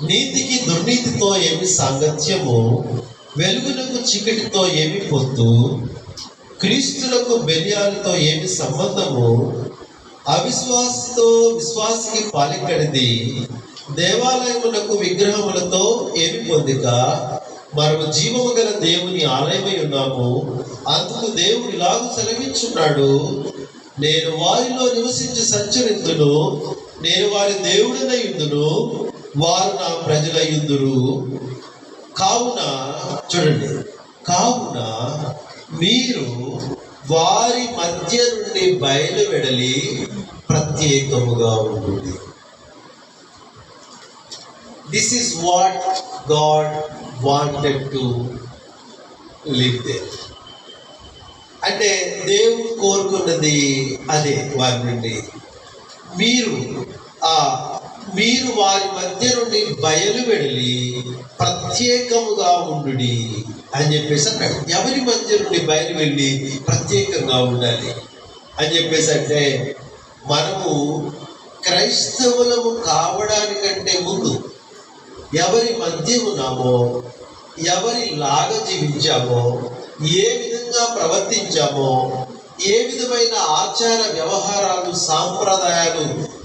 నీతికి దుర్నీతితో ఏమి సాంగత్యము, వెలుగునకు చీకటితో ఏమి పొత్తు, క్రీస్తులకు బెలియాలతో ఏమి సంబంధము, అవిశ్వాసతో విశ్వాసికి పాలికడిది, దేవాలయమునకు విగ్రహములతో ఏమి పొందిక, మనము జీవము గల దేవుని ఆలయమై ఉన్నాము. అందుకు దేవుడు ఇలాగూ సెలవించున్నాడు, నేను వారిలో నివసించి సంచరింతును, నేను వారి దేవుడినై యుందును, వారు నా ప్రజలై యుందురు. కావున చూడండి, కావున మీరు వారి మధ్య నుండి బయలు వెడలి ప్రత్యేకముగా ఉంటుంది. This is what God wanted to live there. అంటే దేవుడు కోరుకున్నది అదే, వారి నుండి మీరు వారి మధ్య నుండి బయలు వెడలి ప్రత్యేకముగా ఉండుడి అని చెప్పేసి అన్నాడు. ఎవరి మధ్య నుండి బయలు వెళ్ళి ప్రత్యేకంగా ఉండాలి అని చెప్పేసి అంటే, మనము క్రైస్తవులము కావడానికంటే ముందు ఎవరి మధ్య ఉన్నామో, ఎవరిలాగా జీవించామో, ఏ విధంగా ప్రవర్తించామో, ఏ విధమైన ఆచార వ్యవహారాలు సాంప్రదాయాలు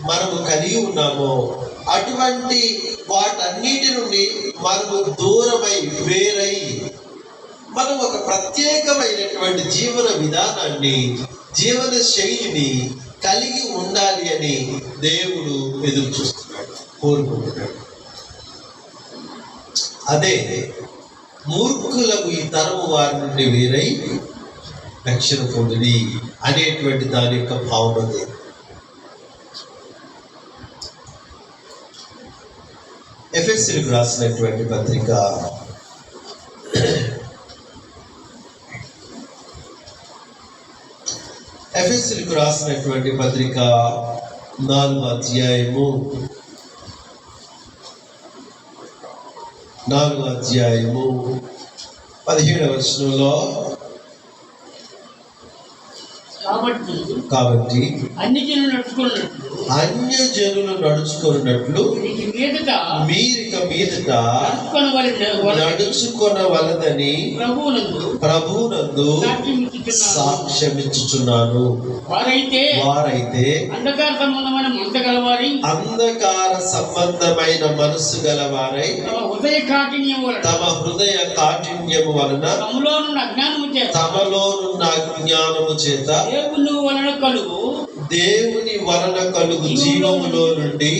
మనము కలిగి ఉన్నామో, అటువంటి వాటన్నిటి నుండి మనము దూరమై వేరై మనం ఒక ప్రత్యేకమైనటువంటి జీవన విధానాన్ని, జీవన శైలిని కలిగి ఉండాలి అని దేవుడు ఎదురు చూస్తున్నాడు, కోరుకుంటున్నాడు. అదే మూర్ఖులకు ఈ తరము వారి నుండి వేరై రక్షణ పొందుడి అనేటువంటి దాని యొక్క భావన. ఎఫెసీయులకు రాసినటువంటి పత్రిక 4వ అధ్యాయము 17వ వచనంలో, కాబట్టి అన్యజనులు నడుచుకున్నట్లు మీరిక మీదట నడుచుకొనవలదని ప్రభువునందు సాక్ష్యమిచ్చుచున్నాను. వారైతే అంధకార సంబంధమైన మనస్సు గలవారై తమ హృదయ కాఠిన్యము వలన తమలోనున్న అజ్ఞానము చేత దేవుని వలన కలుగు జీవములో నుండి